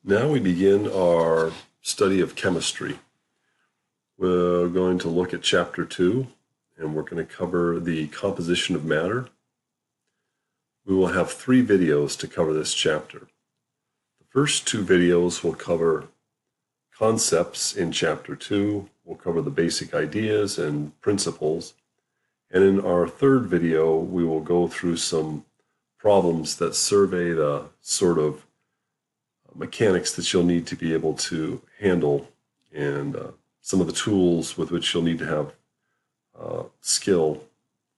Now we begin our study of chemistry. We're going to look at chapter 2, and we're going to cover the composition of matter. We will have 3 videos to cover this chapter. The first 2 videos will cover concepts in chapter 2. We'll cover the basic ideas and principles. And in our third video, we will go through some problems that survey the sort of mechanics that you'll need to be able to handle and some of the tools with which you'll need to have skill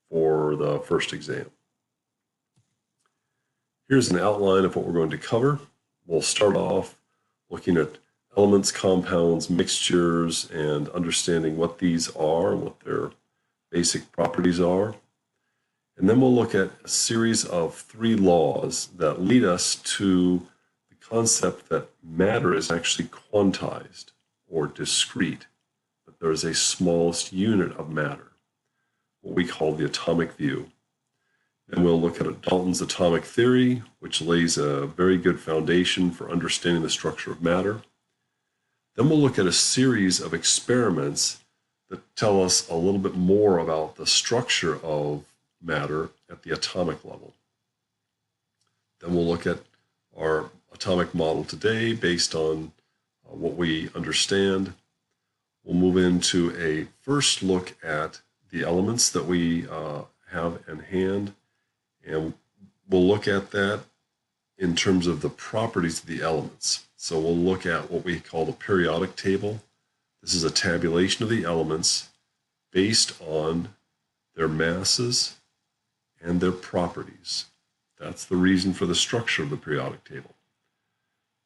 for the first exam. Here's an outline of what we're going to cover. We'll start off looking at elements, compounds, mixtures, and understanding what these are, what their basic properties are. And then we'll look at a series of 3 laws that lead us to the concept that matter is actually quantized or discrete, that there is a smallest unit of matter, what we call the atomic view. Then we'll look at Dalton's atomic theory, which lays a very good foundation for understanding the structure of matter. Then we'll look at a series of experiments that tell us a little bit more about the structure of matter at the atomic level. Then we'll look at our atomic model today based on what we understand. We'll move into a first look at the elements that we have in hand, and we'll look at that in terms of the properties of the elements. So we'll look at what we call the periodic table. This is a tabulation of the elements based on their masses and their properties. That's the reason for the structure of the periodic table.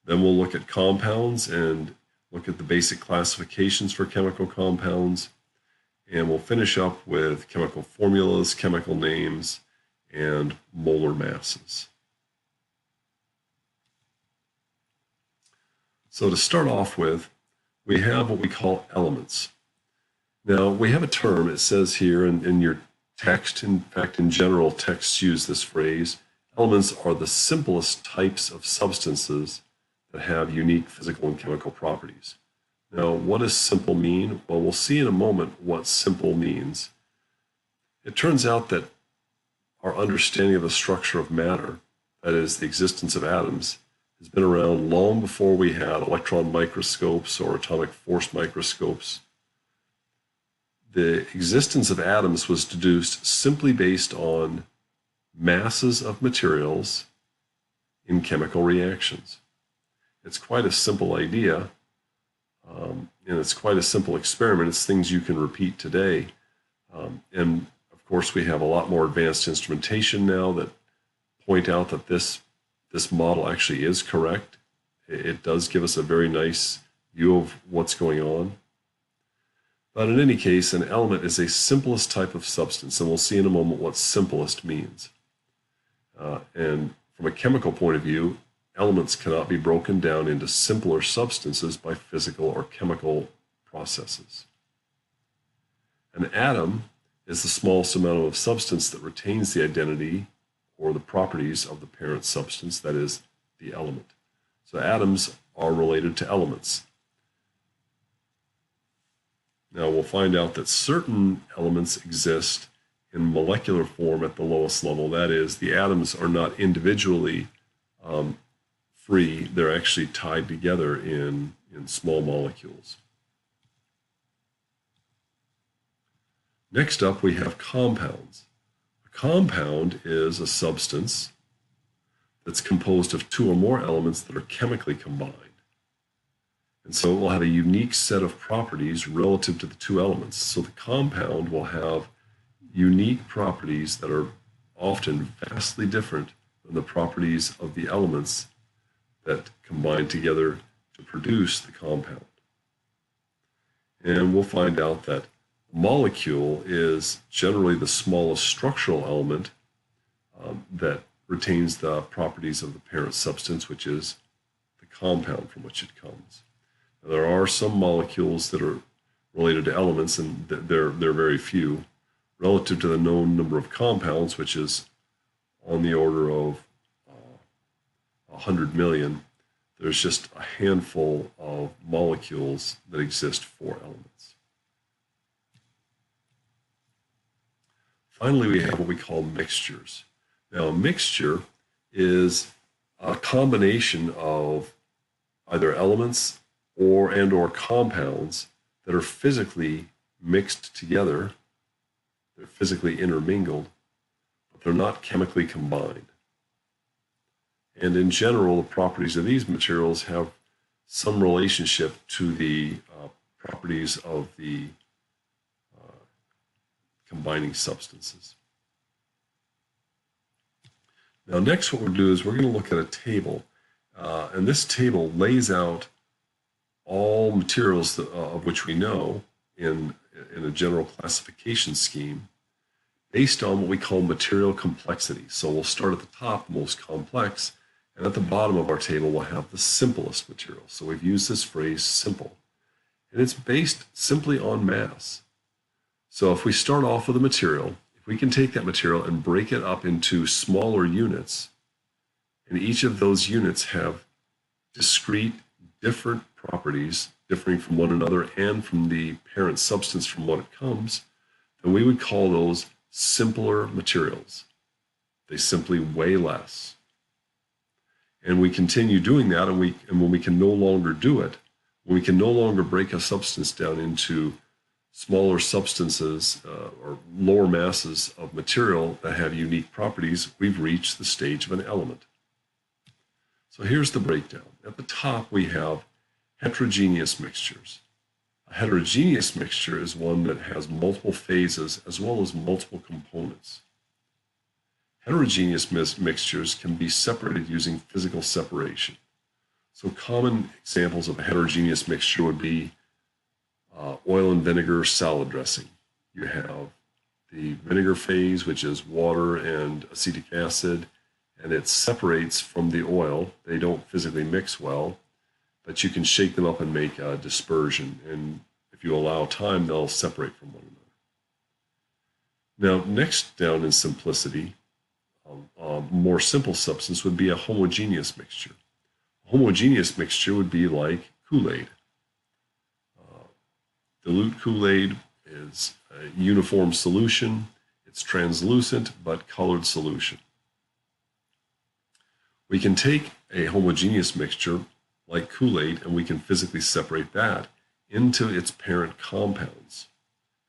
Then we'll look at compounds and look at the basic classifications for chemical compounds. And we'll finish up with chemical formulas, chemical names, and molar masses. So to start off with, we have what we call elements. Now, we have a term, it says here in your text, in fact, in general, texts use this phrase, elements are the simplest types of substances that have unique physical and chemical properties. Now, what does simple mean? Well, we'll see in a moment what simple means. It turns out that our understanding of the structure of matter, that is, the existence of atoms, has been around long before we had electron microscopes or atomic force microscopes. The existence of atoms was deduced simply based on masses of materials in chemical reactions. It's quite a simple idea, and it's quite a simple experiment. It's things you can repeat today. And of course, we have a lot more advanced instrumentation now that point out that this model actually is correct. It does give us a very nice view of what's going on. But in any case, an element is a simplest type of substance, and we'll see in a moment what simplest means. And from a chemical point of view, elements cannot be broken down into simpler substances by physical or chemical processes. An atom is the smallest amount of substance that retains the identity or the properties of the parent substance, that is, the element. So atoms are related to elements. Now we'll find out that certain elements exist in molecular form at the lowest level. That is, the atoms are not individually free. They're actually tied together in small molecules. Next up, we have compounds. A compound is a substance that's composed of 2 or more elements that are chemically combined. And so it will have a unique set of properties relative to the 2 elements. So the compound will have unique properties that are often vastly different than the properties of the elements that combine together to produce the compound. And we'll find out that a molecule is generally the smallest structural element that retains the properties of the parent substance, which is the compound from which it comes. Now, there are some molecules that are related to elements, and they're very few, relative to the known number of compounds, which is on the order of 100 million. There's just a handful of molecules that exist for elements. Finally, we have what we call mixtures. Now, a mixture is a combination of either elements or compounds that are physically mixed together. They're physically intermingled, but they're not chemically combined. And in general, the properties of these materials have some relationship to the properties of the combining substances. Now, next what we'll do is we're going to look at a table. And this table lays out all materials of which we know in a general classification scheme based on what we call material complexity. So we'll start at the top, most complex, and at the bottom of our table we'll have the simplest material. So we've used this phrase simple. And it's based simply on mass. So if we start off with a material, if we can take that material and break it up into smaller units, and each of those units have discrete, different properties, differing from one another and from the parent substance from what it comes, then we would call those simpler materials. They simply weigh less. And we continue doing that, and when we can no longer do it, when we can no longer break a substance down into smaller substances or lower masses of material that have unique properties, we've reached the stage of an element. So here's the breakdown. At the top, we have heterogeneous mixtures. A heterogeneous mixture is one that has multiple phases as well as multiple components. Heterogeneous mixtures can be separated using physical separation. So common examples of a heterogeneous mixture would be oil and vinegar salad dressing. You have the vinegar phase, which is water and acetic acid, and it separates from the oil. They don't physically mix well, but you can shake them up and make a dispersion. And if you allow time, they'll separate from one another. Now, next down in simplicity, a more simple substance would be a homogeneous mixture. A homogeneous mixture would be like Kool-Aid. Dilute Kool-Aid is a uniform solution. It's translucent but colored solution. We can take a homogeneous mixture like Kool-Aid and we can physically separate that into its parent compounds.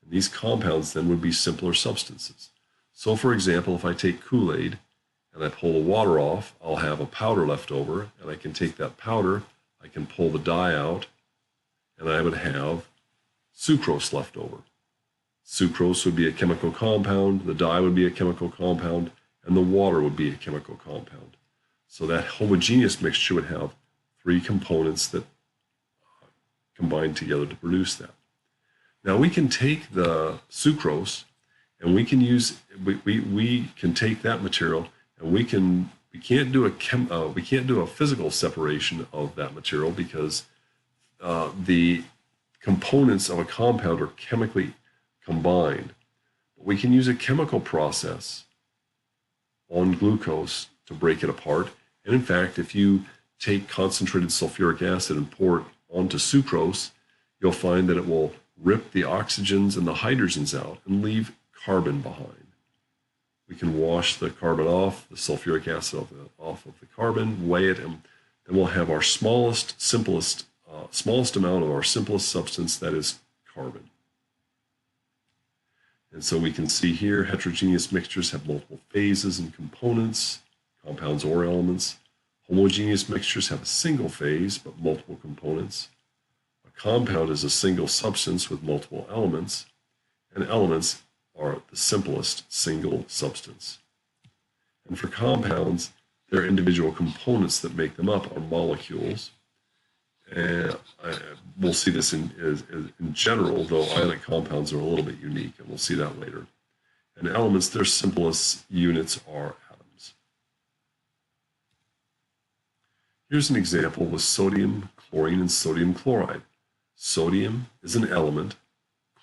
And these compounds then would be simpler substances. So for example, if I take Kool-Aid and I pull the water off, I'll have a powder left over, and I can take that powder, I can pull the dye out, and I would have sucrose left over. Sucrose would be a chemical compound, the dye would be a chemical compound, and the water would be a chemical compound. So that homogeneous mixture would have three components that combine together to produce that. Now we can take the sucrose and we can take that material and we can't do a physical separation of that material because the components of a compound are chemically combined. But we can use a chemical process on glucose to break it apart. And in fact, if you take concentrated sulfuric acid and pour it onto sucrose, you'll find that it will rip the oxygens and the hydrogens out and leave carbon behind. We can wash the carbon off, the sulfuric acid off of the carbon, weigh it, and then we'll have our smallest amount of our simplest substance, that is carbon. And so we can see here heterogeneous mixtures have multiple phases and components, compounds or elements. Homogeneous mixtures have a single phase but multiple components. A compound is a single substance with multiple elements, and elements are the simplest single substance. And for compounds, their individual components that make them up are molecules. And we'll see this in general, though ionic compounds are a little bit unique, and we'll see that later. And elements, their simplest units are atoms. Here's an example with sodium, chlorine, and sodium chloride. Sodium is an element,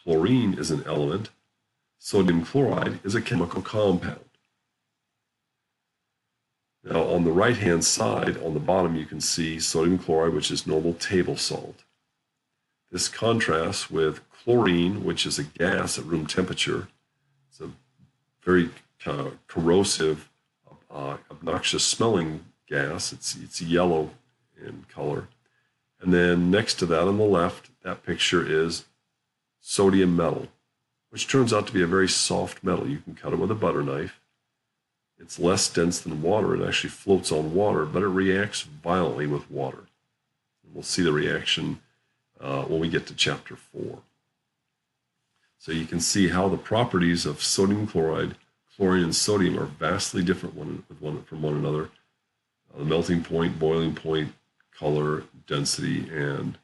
chlorine is an element, sodium chloride is a chemical compound. Now, on the right-hand side, on the bottom, you can see sodium chloride, which is normal table salt. This contrasts with chlorine, which is a gas at room temperature. It's a very corrosive, obnoxious smelling gas. It's yellow in color. And then next to that on the left, that picture is sodium metal, which turns out to be a very soft metal. You can cut it with a butter knife. It's less dense than water. It actually floats on water, but it reacts violently with water. And we'll see the reaction when we get to chapter 4. So you can see how the properties of sodium chloride, chlorine, and sodium are vastly different from one another. The melting point, boiling point, color, density, and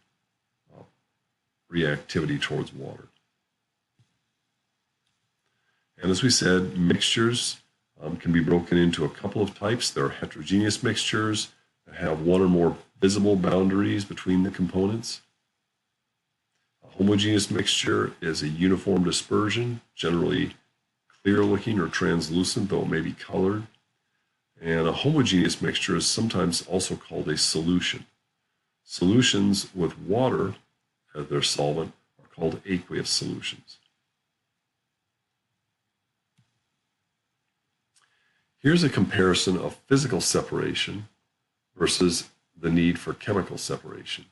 reactivity towards water. And as we said, mixtures can be broken into a couple of types. There are heterogeneous mixtures that have one or more visible boundaries between the components. A homogeneous mixture is a uniform dispersion, generally clear looking or translucent, though it may be colored. And a homogeneous mixture is sometimes also called a solution. Solutions with water as their solvent are called aqueous solutions. Here's a comparison of physical separation versus the need for chemical separation.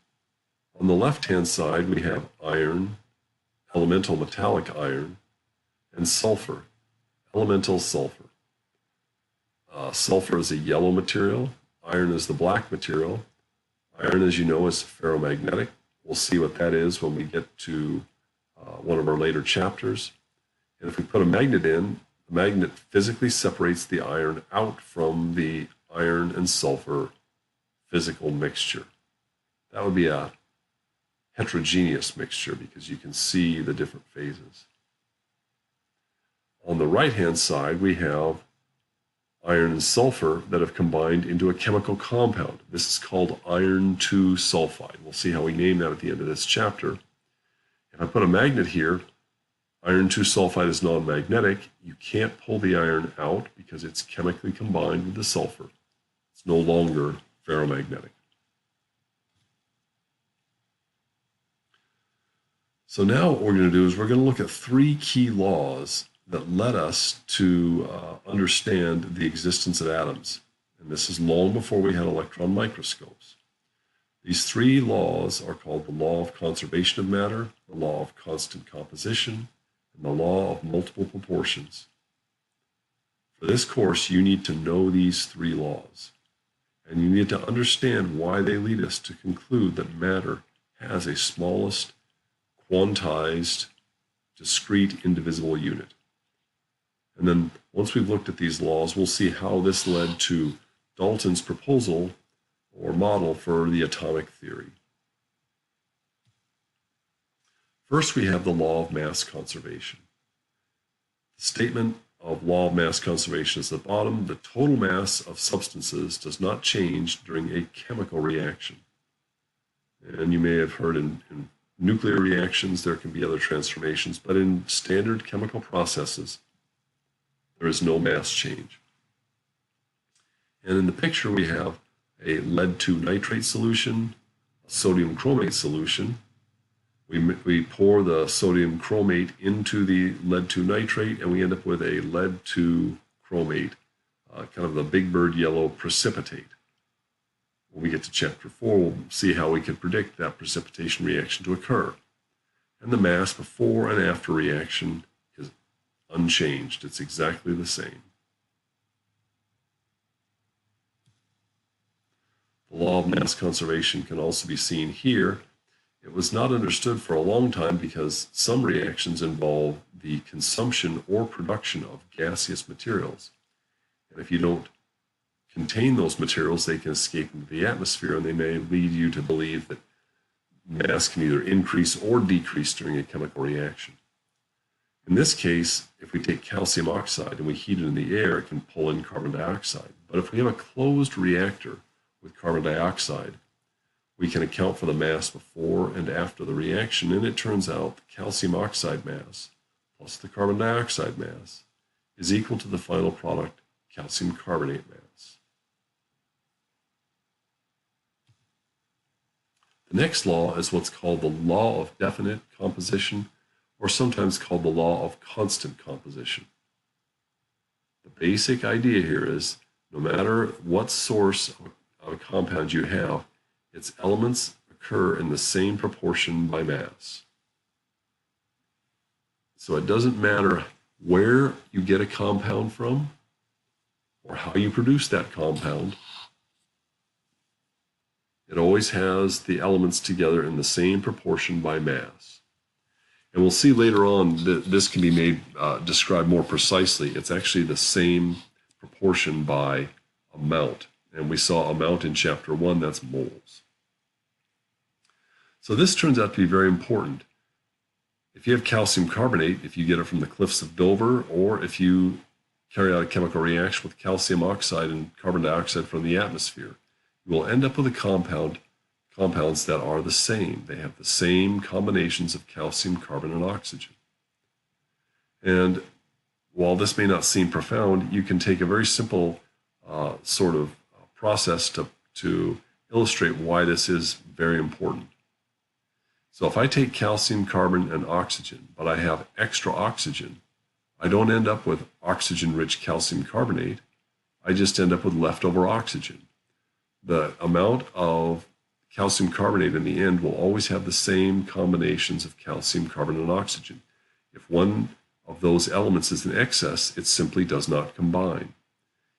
On the left-hand side, we have iron, elemental metallic iron, and sulfur, elemental sulfur. Sulfur is a yellow material. Iron is the black material. Iron, as you know, is ferromagnetic. We'll see what that is when we get to one of our later chapters. And if we put a magnet in, the magnet physically separates the iron out from the iron and sulfur physical mixture. That would be a heterogeneous mixture because you can see the different phases. On the right-hand side, we have iron and sulfur that have combined into a chemical compound. This is called iron 2 sulfide. We'll see how we name that at the end of this chapter. If I put a magnet here, iron 2 sulfide is non-magnetic. You can't pull the iron out because it's chemically combined with the sulfur. It's no longer ferromagnetic. So now what we're going to do is we're going to look at 3 key laws that led us to understand the existence of atoms. And this is long before we had electron microscopes. These 3 laws are called the law of conservation of matter, the law of constant composition, and the law of multiple proportions. For this course, you need to know these 3 laws, and you need to understand why they lead us to conclude that matter has a smallest, quantized, discrete, indivisible unit. And then once we've looked at these laws, we'll see how this led to Dalton's proposal or model for the atomic theory. First, we have the law of mass conservation. The statement of law of mass conservation is at the bottom. The total mass of substances does not change during a chemical reaction. And you may have heard in nuclear reactions, there can be other transformations, but in standard chemical processes, there is no mass change. And in the picture, we have a lead-2 nitrate solution, a sodium chromate solution. We pour the sodium chromate into the lead-2 nitrate, and we end up with a lead-2 chromate, kind of the big bird yellow precipitate. When we get to chapter 4, we'll see how we can predict that precipitation reaction to occur. And the mass before and after reaction is unchanged. It's exactly the same. The law of mass conservation can also be seen here. It was not understood for a long time because some reactions involve the consumption or production of gaseous materials. And if you don't contain those materials, they can escape into the atmosphere, and they may lead you to believe that mass can either increase or decrease during a chemical reaction. In this case, if we take calcium oxide and we heat it in the air, it can pull in carbon dioxide. But if we have a closed reactor with carbon dioxide, we can account for the mass before and after the reaction, and it turns out the calcium oxide mass plus the carbon dioxide mass is equal to the final product, calcium carbonate mass. The next law is what's called the law of definite composition, or sometimes called the law of constant composition. The basic idea here is no matter what source of a compound you have, its elements occur in the same proportion by mass. So it doesn't matter where you get a compound from or how you produce that compound. It always has the elements together in the same proportion by mass. And we'll see later on that this can be made described more precisely. It's actually the same proportion by amount. And we saw amount in chapter 1, that's moles. So this turns out to be very important. If you have calcium carbonate, if you get it from the cliffs of Dover, or if you carry out a chemical reaction with calcium oxide and carbon dioxide from the atmosphere, you will end up with compounds that are the same. They have the same combinations of calcium, carbon, and oxygen. And while this may not seem profound, you can take a very simple sort of process to illustrate why this is very important. So if I take calcium, carbon, and oxygen, but I have extra oxygen, I don't end up with oxygen-rich calcium carbonate. I just end up with leftover oxygen. The amount of calcium carbonate in the end will always have the same combinations of calcium, carbon, and oxygen. If one of those elements is in excess, it simply does not combine.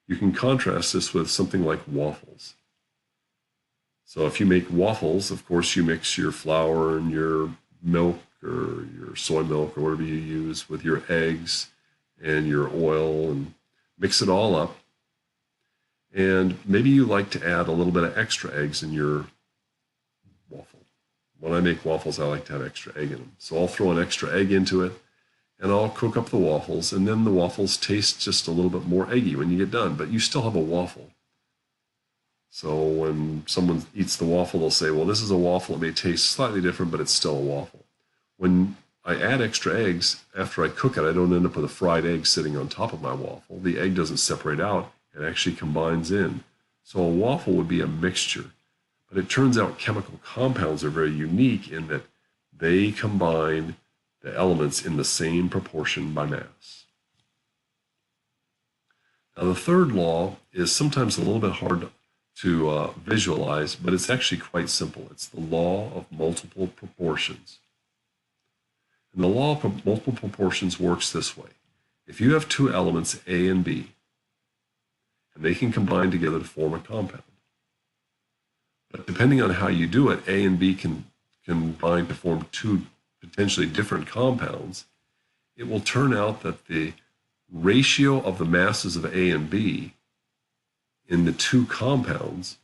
You can contrast this with something like waffles. So if you make waffles, of course, you mix your flour and your milk or your soy milk or whatever you use with your eggs and your oil and mix it all up. And maybe you like to add a little bit of extra eggs in your waffle. When I make waffles, I like to have extra egg in them. So I'll throw an extra egg into it and I'll cook up the waffles, and then the waffles taste just a little bit more eggy when you get done, but you still have a waffle. So when someone eats the waffle, they'll say, well, this is a waffle. It may taste slightly different, but it's still a waffle. When I add extra eggs, after I cook it, I don't end up with a fried egg sitting on top of my waffle. The egg doesn't separate out. It actually combines in. So a waffle would be a mixture. But it turns out chemical compounds are very unique in that they combine the elements in the same proportion by mass. Now the third law is sometimes a little bit hard to visualize, but it's actually quite simple. It's the law of multiple proportions. And the law of multiple proportions works this way. If you have two elements, A and B, and they can combine together to form a compound. But depending on how you do it, A and B can combine to form two potentially different compounds. It will turn out that the ratio of the masses of A and B in the two compounds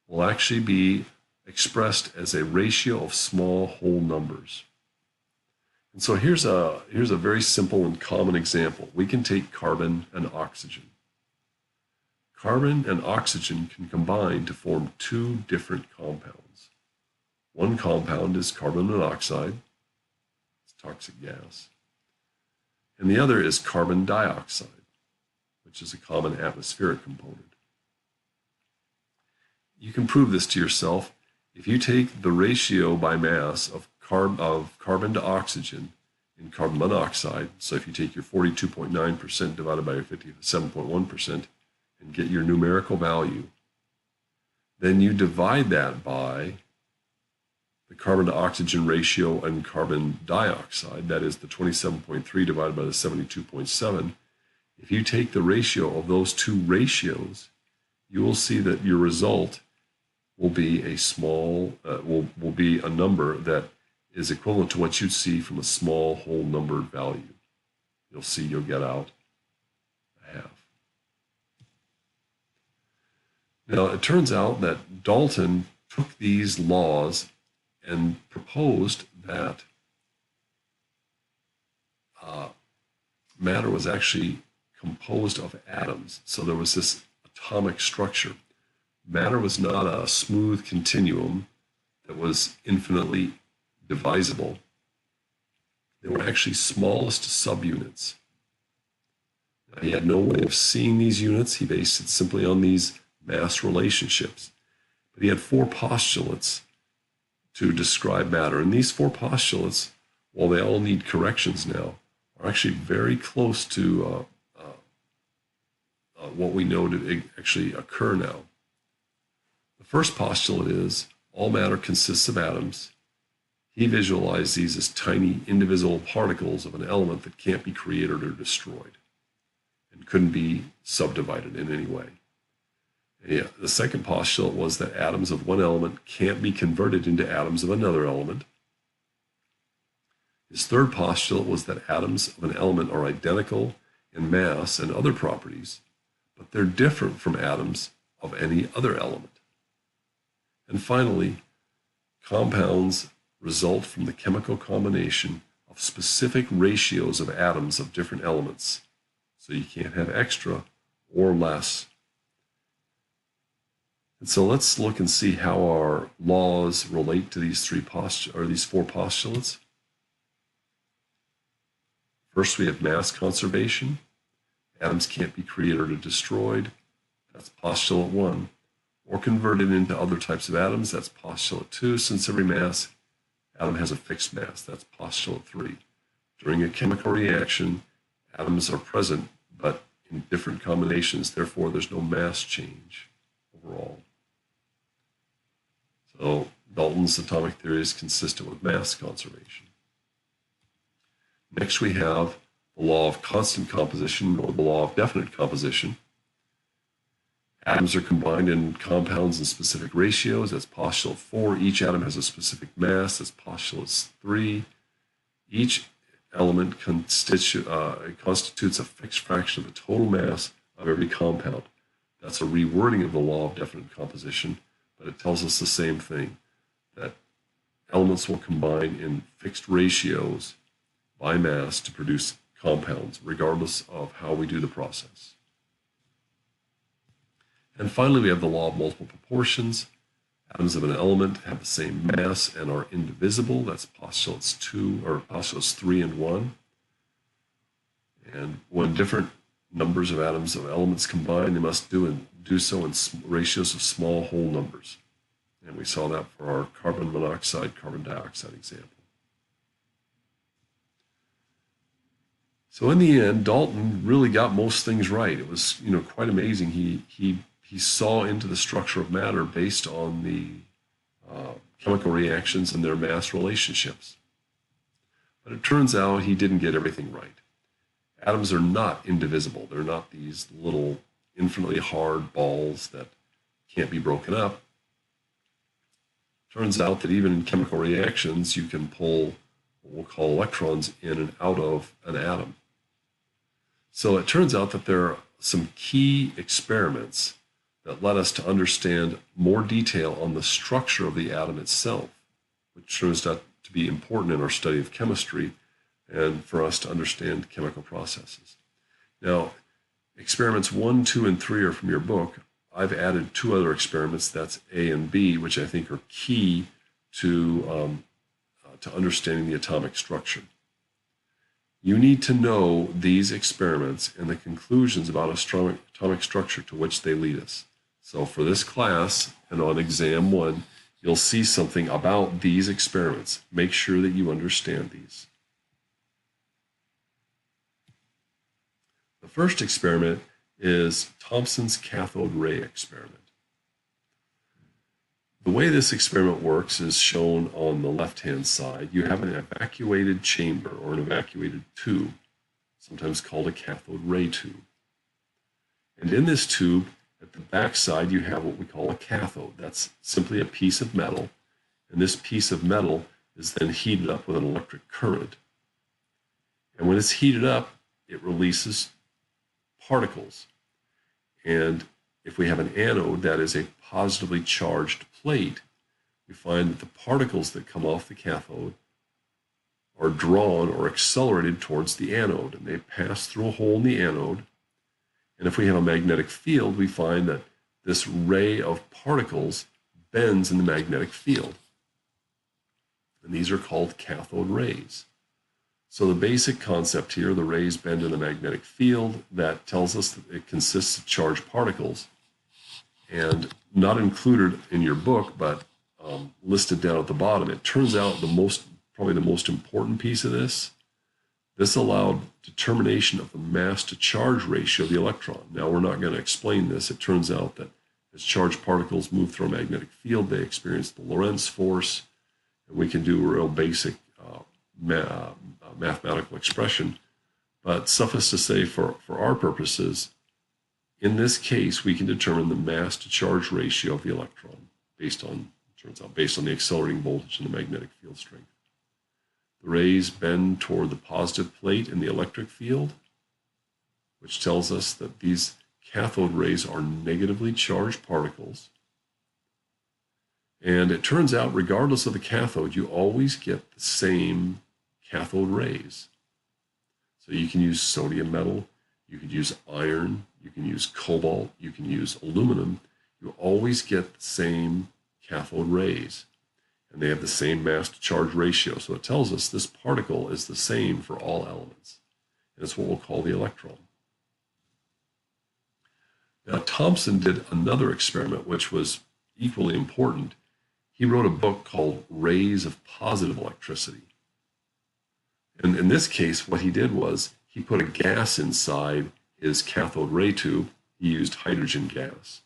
will actually be expressed as a ratio of small whole numbers. And so here's a very simple and common example. We can take carbon and oxygen. Carbon and oxygen can combine to form two different compounds. One compound is carbon monoxide, it's toxic gas, and the other is carbon dioxide, which is a common atmospheric component. You can prove this to yourself if you take the ratio by mass of carbon to oxygen in carbon monoxide. So if you take your 42.9% divided by your 57.1% and get your numerical value, then you divide that by the carbon to oxygen ratio and carbon dioxide, that is the 27.3 divided by the 72.7. If you take the ratio of those two ratios, you will see that your result will be will be a number that is equivalent to what you'd see from a small whole numbered value. You'll see you'll get out a half. Now, it turns out that Dalton took these laws and proposed that matter was actually composed of atoms. So there was this atomic structure. Matter was not a smooth continuum that was infinitely divisible. They were actually smallest subunits. Now, he had no way of seeing these units. He based it simply on these mass relationships. But he had four postulates to describe matter. And these four postulates, while they all need corrections now, are actually very close to what we know to actually occur now. The first postulate is all matter consists of atoms. He visualized these as tiny, indivisible particles of an element that can't be created or destroyed and couldn't be subdivided in any way. Yeah, the second postulate was that atoms of one element can't be converted into atoms of another element. His third postulate was that atoms of an element are identical in mass and other properties, but they're different from atoms of any other element. And finally, compounds result from the chemical combination of specific ratios of atoms of different elements. So you can't have extra or less. And so let's look and see how our laws relate to these four postulates. First, we have mass conservation. Atoms can't be created or destroyed. That's postulate 1. Or converted into other types of atoms. That's postulate 2. Since every mass atom has a fixed mass. That's postulate 3. During a chemical reaction, atoms are present, but in different combinations. Therefore, there's no mass change overall. So Dalton's atomic theory is consistent with mass conservation. Next, we have the law of constant composition, or the law of definite composition. Atoms are combined in compounds in specific ratios. That's postulate 4. Each atom has a specific mass. That's postulate 3. Each element constitutes a fixed fraction of the total mass of every compound. That's a rewording of the law of definite composition, but it tells us the same thing, that elements will combine in fixed ratios by mass to produce compounds, regardless of how we do the process. And finally, we have the law of multiple proportions. Atoms of an element have the same mass and are indivisible. That's postulates 3 and 1. And when different numbers of atoms of elements combine, they must do so in ratios of small whole numbers. And we saw that for our carbon monoxide, carbon dioxide example. So in the end, Dalton really got most things right. It was, quite amazing. He saw into the structure of matter based on the chemical reactions and their mass relationships. But it turns out he didn't get everything right. Atoms are not indivisible. They're not these little infinitely hard balls that can't be broken up. Turns out that even in chemical reactions, you can pull what we'll call electrons in and out of an atom. So it turns out that there are some key experiments that led us to understand more detail on the structure of the atom itself, which turns out to be important in our study of chemistry and for us to understand chemical processes. Now, experiments 1, 2, and 3 are from your book. I've added 2 other experiments, that's A and B, which I think are key to understanding the atomic structure. You need to know these experiments and the conclusions about atomic structure to which they lead us. So for this class and on exam 1, you'll see something about these experiments. Make sure that you understand these. The first experiment is Thomson's cathode ray experiment. The way this experiment works is shown on the left-hand side. You have an evacuated chamber or an evacuated tube, sometimes called a cathode ray tube. And in this tube, at the back side, you have what we call a cathode. That's simply a piece of metal. And this piece of metal is then heated up with an electric current. And when it's heated up, it releases particles. And if we have an anode that is a positively charged plate, we find that the particles that come off the cathode are drawn or accelerated towards the anode, and they pass through a hole in the anode. And if we have a magnetic field, we find that this ray of particles bends in the magnetic field. And these are called cathode rays. So the basic concept here, the rays bend in the magnetic field, that tells us that it consists of charged particles. And not included in your book, but listed down at the bottom. It turns out probably the most important piece of this allowed determination of the mass to charge ratio of the electron. Now, we're not going to explain this. It turns out that as charged particles move through a magnetic field, they experience the Lorentz force, and we can do a real basic mathematical expression. But suffice to say, for our purposes, in this case, we can determine the mass to charge ratio of the electron based on the accelerating voltage and the magnetic field strength. The rays bend toward the positive plate in the electric field, which tells us that these cathode rays are negatively charged particles. And it turns out, regardless of the cathode, you always get the same cathode rays. So you can use sodium metal, you could use iron, you can use cobalt, you can use aluminum. You always get the same cathode rays, and they have the same mass to charge ratio. So it tells us this particle is the same for all elements. And it's what we'll call the electron. Now, Thomson did another experiment which was equally important. He wrote a book called Rays of Positive Electricity. And in this case, what he did was he put a gas inside his cathode ray tube. He used hydrogen gas.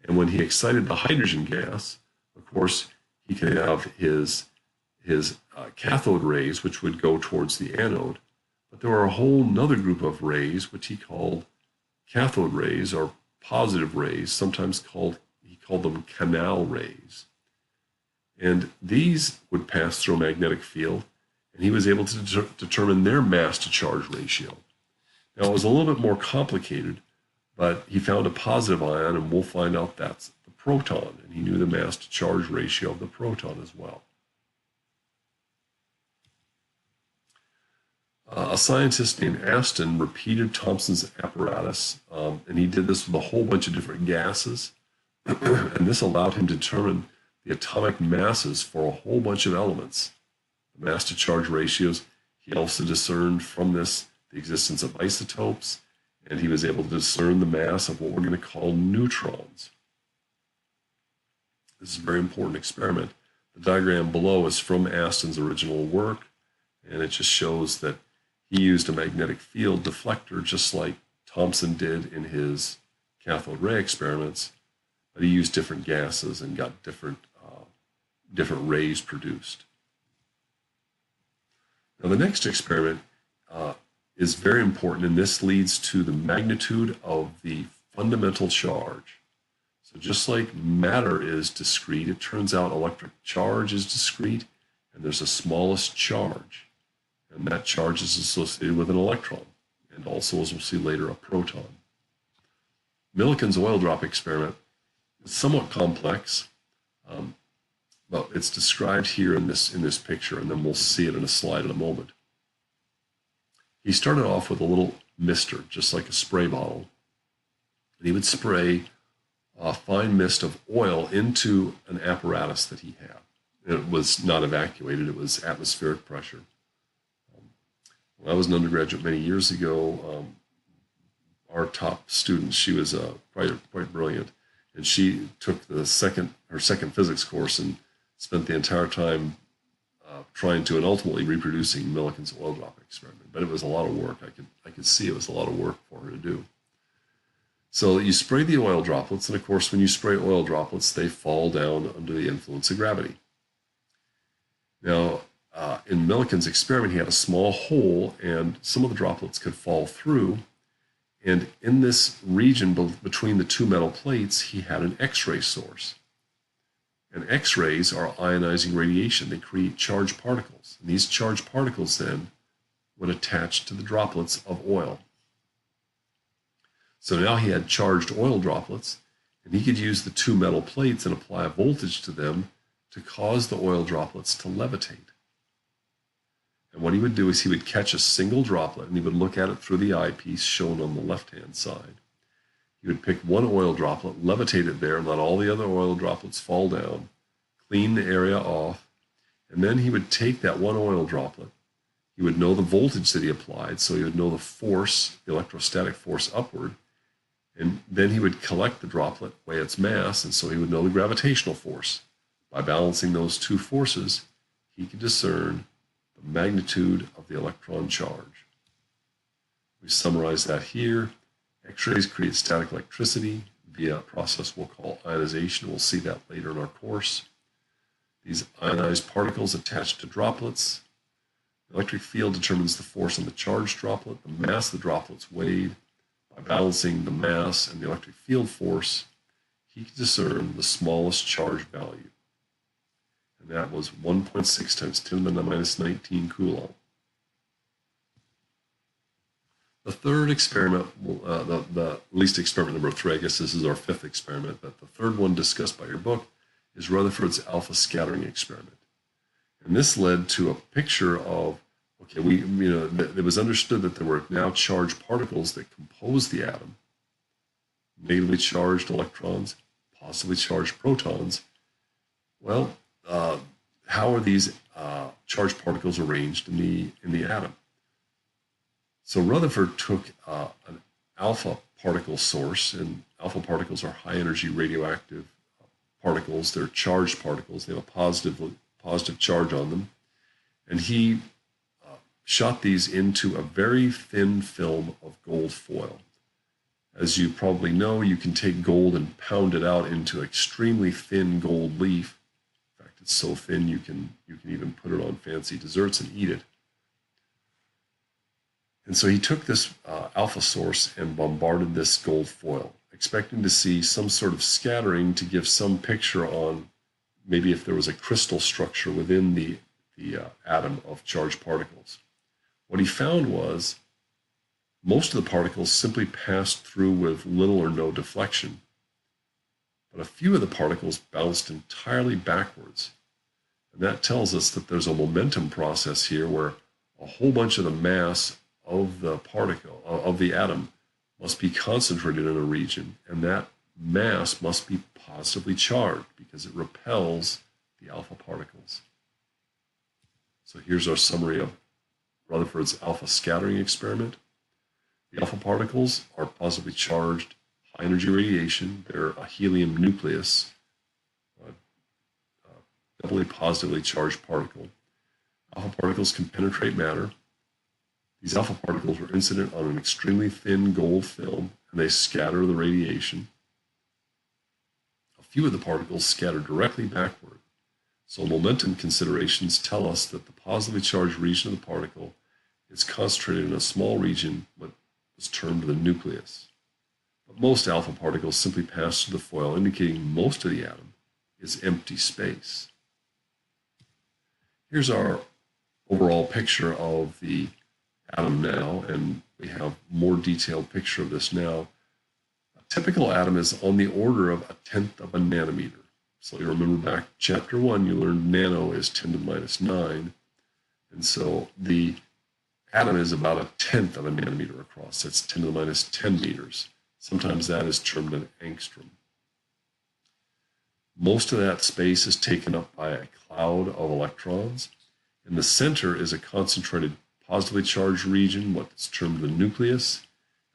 And when he excited the hydrogen gas, of course, he could have his cathode rays, which would go towards the anode. But there were a whole nother group of rays, which he called cathode rays or positive rays, sometimes he called them canal rays. And these would pass through a magnetic field, and he was able to determine their mass to charge ratio. Now, it was a little bit more complicated, but he found a positive ion, and we'll find out that's the proton, and he knew the mass to charge ratio of the proton as well. A scientist named Aston repeated Thomson's apparatus, and he did this with a whole bunch of different gases, and this allowed him to determine the atomic masses for a whole bunch of elements. The mass to charge ratios. He also discerned from this the existence of isotopes, and he was able to discern the mass of what we're going to call neutrons. This is a very important experiment. The diagram below is from Aston's original work, and it just shows that he used a magnetic field deflector just like Thomson did in his cathode ray experiments, but he used different gases and got different rays produced. Now, the next experiment is very important, and this leads to the magnitude of the fundamental charge. So just like matter is discrete, it turns out electric charge is discrete, and there's a smallest charge. And that charge is associated with an electron, and also, as we'll see later, a proton. Millikan's oil drop experiment is somewhat complex, but it's described here in this picture, and then we'll see it in a slide in a moment. He started off with a little mister, just like a spray bottle, and he would spray a fine mist of oil into an apparatus that he had. It was not evacuated, it was atmospheric pressure. When I was an undergraduate many years ago, our top student, she was quite brilliant, and she took her second physics course and spent the entire time trying to and ultimately reproducing Millikan's oil drop experiment. But it was a lot of work. I could see it was a lot of work for her to do. So you spray the oil droplets, and of course, when you spray oil droplets, they fall down under the influence of gravity. Now, in Millikan's experiment, he had a small hole, and some of the droplets could fall through. And in this region between the two metal plates, he had an X-ray source. And X-rays are ionizing radiation. They create charged particles. And these charged particles then would attach to the droplets of oil. So now he had charged oil droplets, and he could use the two metal plates and apply a voltage to them to cause the oil droplets to levitate. And what he would do is he would catch a single droplet, and he would look at it through the eyepiece shown on the left-hand side. He would pick one oil droplet, levitate it there, and let all the other oil droplets fall down, clean the area off, and then he would take that one oil droplet. He would know the voltage that he applied, so he would know the force, the electrostatic force upward, and then he would collect the droplet, weigh its mass, and so he would know the gravitational force. By balancing those two forces, he could discern the magnitude of the electron charge. We summarize that here. X-rays create static electricity via a process we'll call ionization. We'll see that later in our course. These ionized particles attach to droplets. The electric field determines the force on the charged droplet. The mass of the droplet's weighed. By balancing the mass and the electric field force, he could discern the smallest charge value. And that was 1.6 times 10 to the minus 19 Coulomb. The third experiment, the least experiment number 3, I guess this is our 5th experiment, but the third one discussed by your book is Rutherford's alpha scattering experiment. And this led to a picture of, okay, it was understood that there were now charged particles that compose the atom, negatively charged electrons, positively charged protons. Well, how are these charged particles arranged in the atom? So Rutherford took an alpha particle source, and alpha particles are high energy radioactive particles. They're charged particles. They have a positive charge on them. And he shot these into a very thin film of gold foil. As you probably know, you can take gold and pound it out into extremely thin gold leaf. In fact, it's so thin you can even put it on fancy desserts and eat it. And so he took this alpha source and bombarded this gold foil, expecting to see some sort of scattering to give some picture on maybe if there was a crystal structure within the atom of charged particles. What he found was most of the particles simply passed through with little or no deflection, but a few of the particles bounced entirely backwards. And that tells us that there's a momentum process here where a whole bunch of the mass of the particle, of the atom, must be concentrated in a region, and that mass must be positively charged because it repels the alpha particles. So here's our summary of Rutherford's alpha scattering experiment. The alpha particles are positively charged, high energy radiation. They're a helium nucleus, doubly positively charged particle. Alpha particles can penetrate matter. These alpha particles were incident on an extremely thin gold film, and they scatter the radiation. A few of the particles scatter directly backward. So momentum considerations tell us that the positively charged region of the particle is concentrated in a small region, what is termed the nucleus. But most alpha particles simply pass through the foil, indicating most of the atom is empty space. Here's our overall picture of the atom now, and we have more detailed picture of this now. A typical atom is on the order of 1/10 of a nanometer. So you remember back chapter 1, you learned nano is 10 to the minus 9. And so the atom is about 1/10 of a nanometer across. That's 10 to the minus 10 meters. Sometimes that is termed an angstrom. Most of that space is taken up by a cloud of electrons. In the center is a concentrated positively charged region, what's termed the nucleus,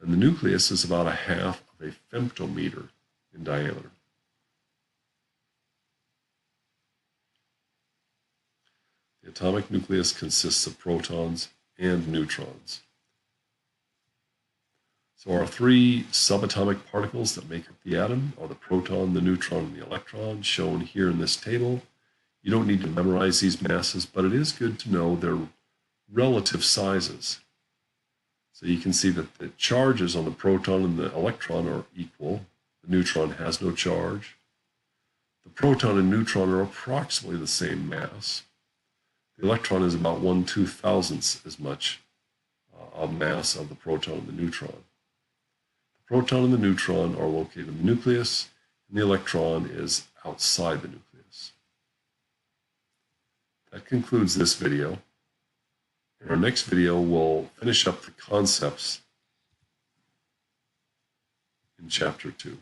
and the nucleus is about 1/2 of a femtometer in diameter. The atomic nucleus consists of protons and neutrons. So our 3 subatomic particles that make up the atom are the proton, the neutron, and the electron, shown here in this table. You don't need to memorize these masses, but it is good to know their relative sizes. So you can see that the charges on the proton and the electron are equal. The neutron has no charge. The proton and neutron are approximately the same mass. The electron is about 1/2000th as much of mass of the proton and the neutron. The proton and the neutron are located in the nucleus, and the electron is outside the nucleus. That concludes this video. In our next video, we'll finish up the concepts in chapter 2.